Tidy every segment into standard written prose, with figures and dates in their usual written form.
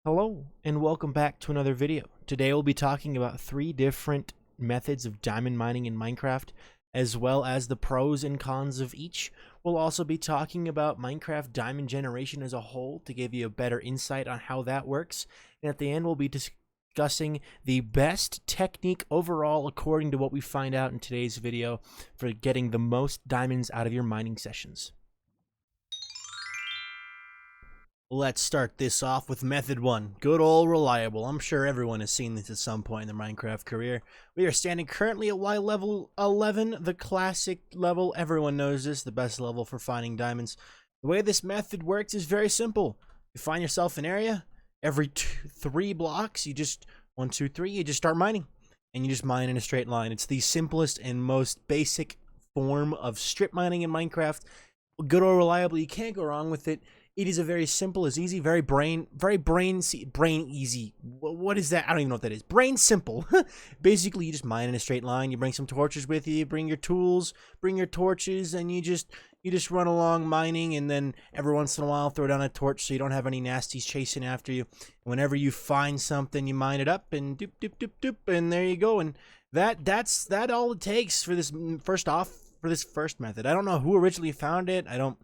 Hello and welcome back to another video. Today we'll be talking about 3 different methods of diamond mining in Minecraft, as well as the pros and cons of each. We'll also be talking about Minecraft diamond generation as a whole to give you a better insight on how that works. And at the end we'll be discussing the best technique overall according to what we find out in today's video for getting the most diamonds out of your mining sessions. Let's start this off with method 1, good old reliable. I'm sure everyone has seen this at some point in their Minecraft career. We are standing currently at Y level 11, the classic level. Everyone knows this, the best level for finding diamonds. The way this method works is very simple. You find yourself an area, every 3 blocks, you just, 1, 2, 3, you just start mining. And you just mine in a straight line. It's the simplest and most basic form of strip mining in Minecraft. Good old reliable, you can't go wrong with it. It is a very simple, as easy, very brain easy. What is that? I don't even know what that is. Brain simple. Basically, you just mine in a straight line. You bring some torches with you. Bring your tools. Bring your torches, and you just run along mining. And then every once in a while, throw down a torch so you don't have any nasties chasing after you. Whenever you find something, you mine it up, and doop doop doop doop, and there you go. And that's all it takes for this first method. I don't know who originally found it. I don't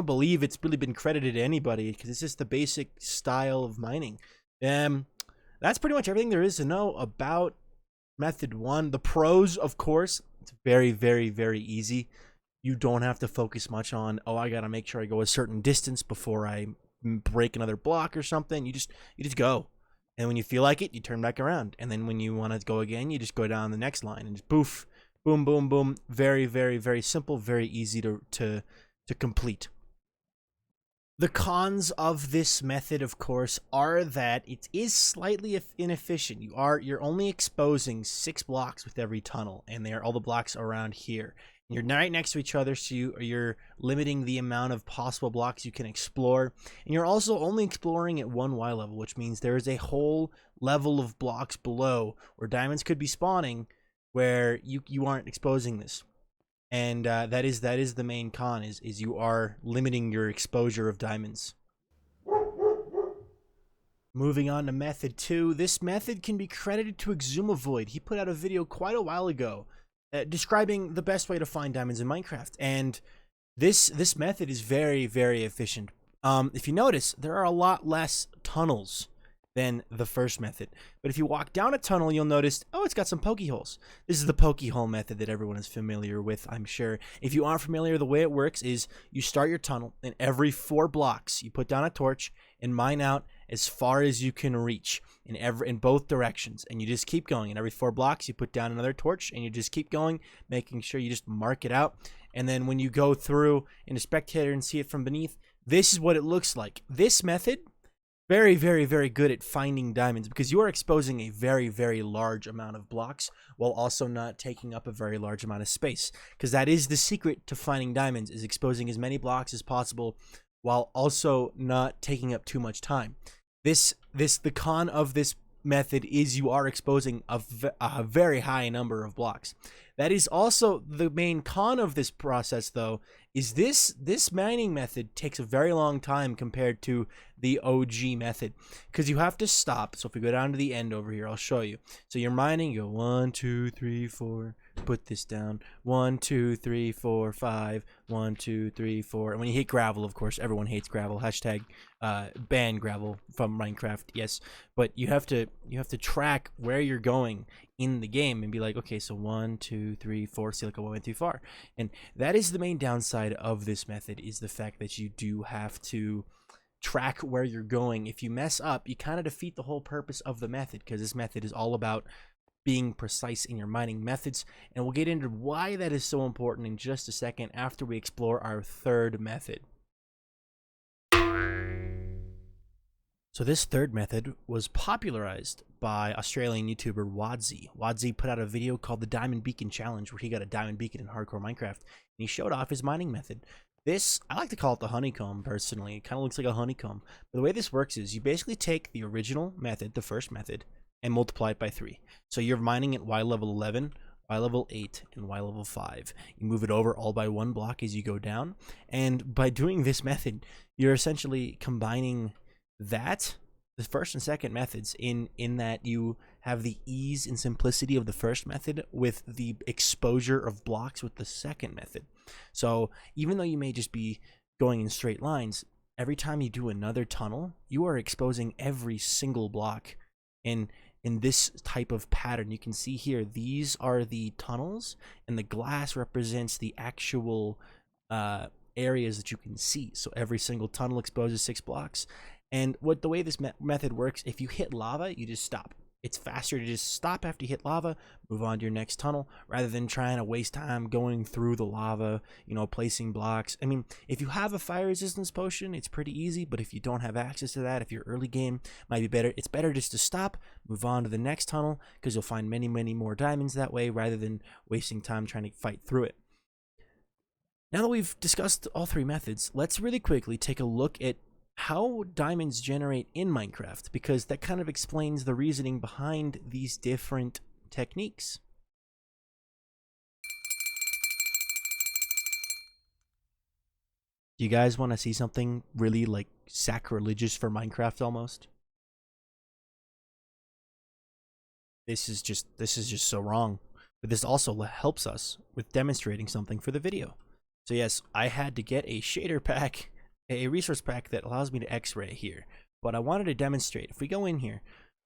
believe it's really been credited to anybody because it's just the basic style of mining. That's pretty much everything there is to know about method 1. The pros, of course, it's very, very, very easy. You don't have to focus much on, oh, I gotta make sure I go a certain distance before I break another block or something. You just go. And when you feel like it, you turn back around. And then when you want to go again, you just go down the next line and just poof. Boom, boom, boom. Very, very, very simple. Very easy to complete. The cons of this method, of course, are that it is slightly inefficient. You're only exposing 6 blocks with every tunnel, and they're all the blocks around here. And you're right next to each other, so you're limiting the amount of possible blocks you can explore. And you're also only exploring at 1 Y level, which means there is a whole level of blocks below where diamonds could be spawning, where you aren't exposing this. And that is the main con, is you are limiting your exposure of diamonds. Moving on to method 2, this method can be credited to Exumavoid. He put out a video quite a while ago describing the best way to find diamonds in Minecraft, and this method is very, very efficient. If you notice, there are a lot less tunnels than the first method. But if you walk down a tunnel, you'll notice, oh, it's got some pokey holes. This is the pokey hole method that everyone is familiar with, I'm sure. If you aren't familiar, the way it works is you start your tunnel, and every 4 blocks, you put down a torch and mine out as far as you can reach in both directions. And you just keep going. And every 4 blocks, you put down another torch, and you just keep going, making sure you just mark it out. And then when you go through in a spectator and see it from beneath, this is what it looks like. This method, very, very, very good at finding diamonds because you are exposing a very, very large amount of blocks while also not taking up a very large amount of space. Because that is the secret to finding diamonds, is exposing as many blocks as possible while also not taking up too much time. The con of this method is you are exposing a very high number of blocks. That is also the main con of this process, though, is this mining method takes a very long time compared to the OG method, because you have to stop. So if we go down to the end over here, I'll show you. So you're mining, you go 1, 2, 3, 4, put this down, 1, 2, 3, 4, 5, 1, 2, 3, 4. And when you hit gravel, of course, everyone hates gravel. Hashtag ban gravel from Minecraft. Yes, but you have to track where you're going in the game and be like, okay, so 1, 2, 3, 4. See, like I went too far. And that is the main downside of this method, is the fact that you do have to track where you're going. If you mess up, you kind of defeat the whole purpose of the method, because this method is all about being precise in your mining methods. And we'll get into why that is so important in just a second after we explore our 3rd method. So this 3rd method was popularized by Australian YouTuber Wadzi. Wadzi put out a video called the Diamond Beacon Challenge, where he got a diamond beacon in hardcore Minecraft, and he showed off his mining method. This, I like to call it the honeycomb, personally. It kind of looks like a honeycomb. But the way this works is you basically take the original method, the first method, and multiply it by 3. So you're mining at Y level 11, Y level 8, and Y level 5. You move it over all by 1 block as you go down. And by doing this method, you're essentially combining that the first and second methods in that you have the ease and simplicity of the first method with the exposure of blocks with the second method. So even though you may just be going in straight lines, every time you do another tunnel, you are exposing every single block in this type of pattern. You can see here, these are the tunnels, and the glass represents the actual areas that you can see. So every single tunnel exposes 6 blocks. And the way this method works, if you hit lava, you just stop. It's faster to just stop after you hit lava, move on to your next tunnel, rather than trying to waste time going through the lava, you know, placing blocks. I mean, if you have a fire resistance potion, it's pretty easy, but if you don't have access to that, if you're early game, might be better. It's better just to stop, move on to the next tunnel, because you'll find many, many more diamonds that way, rather than wasting time trying to fight through it. Now that we've discussed all 3 methods, let's really quickly take a look at how diamonds generate in Minecraft, because that kind of explains the reasoning behind these different techniques. Do you guys want to see something really like sacrilegious for Minecraft almost? This is just so wrong. But this also helps us with demonstrating something for the video. So yes, I had to get a shader pack, a resource pack that allows me to x-ray here. But I wanted to demonstrate. If we go in here,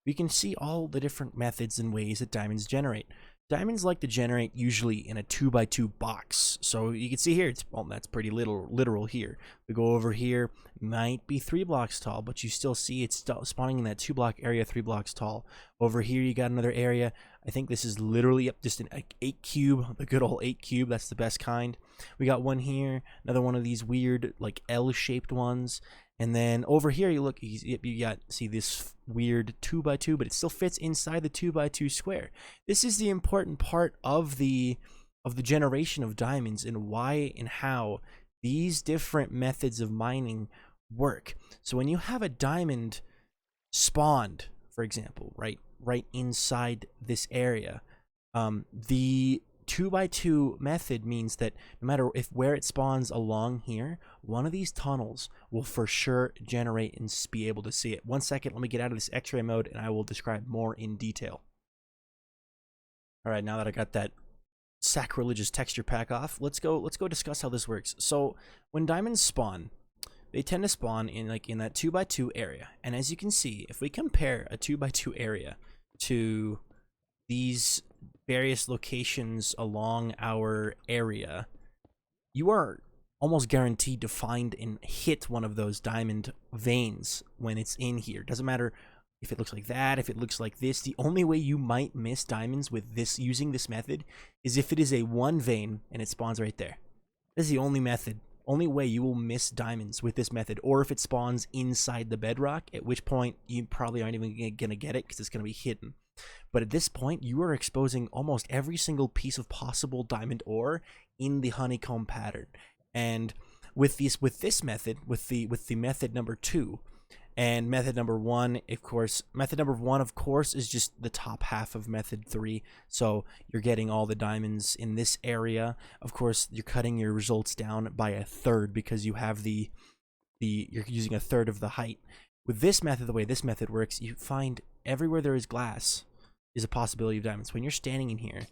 we can see all the different methods and ways that diamonds generate. Diamonds like to generate usually in a 2x2 box. So you can see here, well, that's pretty literal here. We go over here, might be 3 blocks tall, but you still see it's spawning in that 2-block area, 3 blocks tall. Over here, you got another area. I think this is literally just an 8 cube, the good old 8 cube. That's the best kind. We got one here, another one of these weird like L-shaped ones. And then over here, you look, you got, see this weird 2x2, but it still fits inside the 2x2 square. This is the important part of the generation of diamonds, and why and how these different methods of mining work. So when you have a diamond spawned, for example, right inside this area, the 2x2 method means that no matter where it spawns along here, one of these tunnels will for sure generate and be able to see it. 1 second, let me get out of this x-ray mode and I will describe more in detail. All right, now that I got that sacrilegious texture pack off, let's go discuss how this works. So when diamonds spawn, they tend to spawn in that 2x2 area. And as you can see, if we compare a 2x2 area to these various locations along our area, you are almost guaranteed to find and hit one of those diamond veins when it's in here. Doesn't matter if it looks like that, if it looks like this. The only way you might miss diamonds with this, using this method, is if it is a 1 vein and it spawns right there. This is the only way you will miss diamonds with this method, or if it spawns inside the bedrock, at which point you probably aren't even gonna get it because it's gonna be hidden. But at this point, you are exposing almost every single piece of possible diamond ore in the honeycomb pattern. And with this method, with the method number 2 and method number 1, of course, is just the top half of method 3. So you're getting all the diamonds in this area. Of course, you're cutting your results down by 1/3 because you have you're using 1/3 of the height. With this method, the way this method works, you find everywhere there is glass is a possibility of diamonds. When you're standing in here,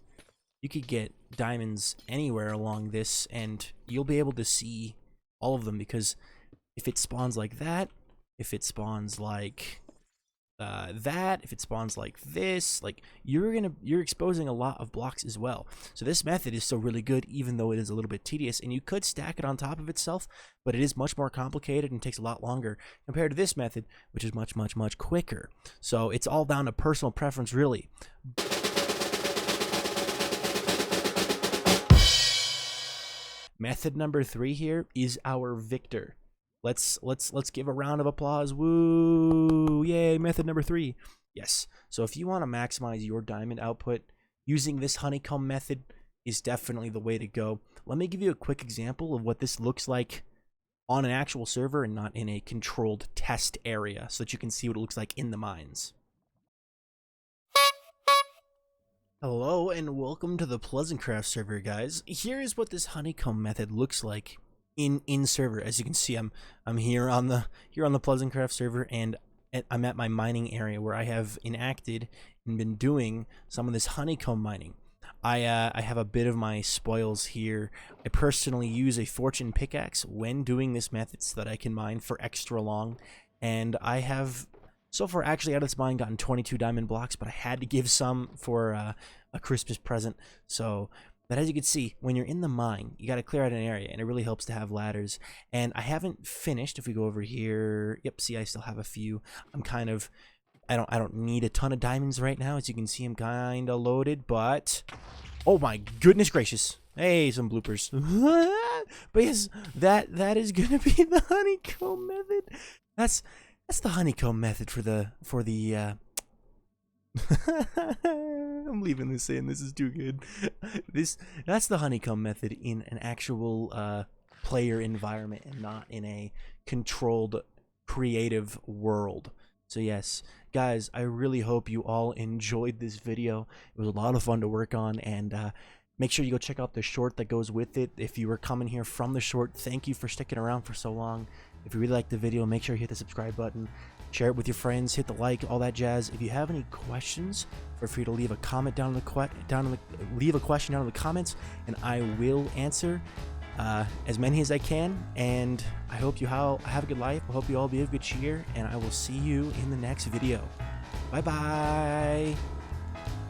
you could get diamonds anywhere along this, and you'll be able to see all of them, because if it spawns like that, if it spawns like that, if it spawns like this, like you're exposing a lot of blocks as well. So this method is still really good, even though it is a little bit tedious, and you could stack it on top of itself, but it is much more complicated and takes a lot longer compared to this method, which is much quicker. So it's all down to personal preference, really. Method number 3 here is our victor. Let's give a round of applause. Woo! Yay, method number 3. Yes. So if you want to maximize your diamond output, using this honeycomb method is definitely the way to go. Let me give you a quick example of what this looks like on an actual server and not in a controlled test area, so that you can see what it looks like in the mines. Hello and welcome to the Pleasantcraft server, guys. Here is what this honeycomb method looks like in server. As you can see, I'm here on the Pleasantcraft server, and I'm at my mining area where I have enacted and been doing some of this honeycomb mining. I have a bit of my spoils here. I personally use a fortune pickaxe when doing this method so that I can mine for extra long. And I have, so far, actually out of this mine gotten 22 diamond blocks, but I had to give some for a Christmas present. So, but as you can see, when you're in the mine, you got to clear out an area, and it really helps to have ladders. And I haven't finished. If we go over here, yep, see, I still have a few. I'm kind of, I don't need a ton of diamonds right now. As you can see, I'm kind of loaded, but oh my goodness gracious. Hey, some bloopers. But yes, that is gonna be the honeycomb method. That's the honeycomb method for the I'm leaving this in. This is too good. That's the honeycomb method in an actual player environment and not in a controlled creative world. So yes, guys, I really hope you all enjoyed this video. It was a lot of fun to work on, and make sure you go check out the short that goes with it. If you were coming here from the short, thank you for sticking around for so long. If you really liked the video, make sure you hit the subscribe button, share it with your friends, hit the like, all that jazz. If you have any questions, feel free to leave a comment leave a question down in the comments, and I will answer as many as I can. And I hope you have a good life. I hope you all be of good cheer, and I will see you in the next video. Bye bye.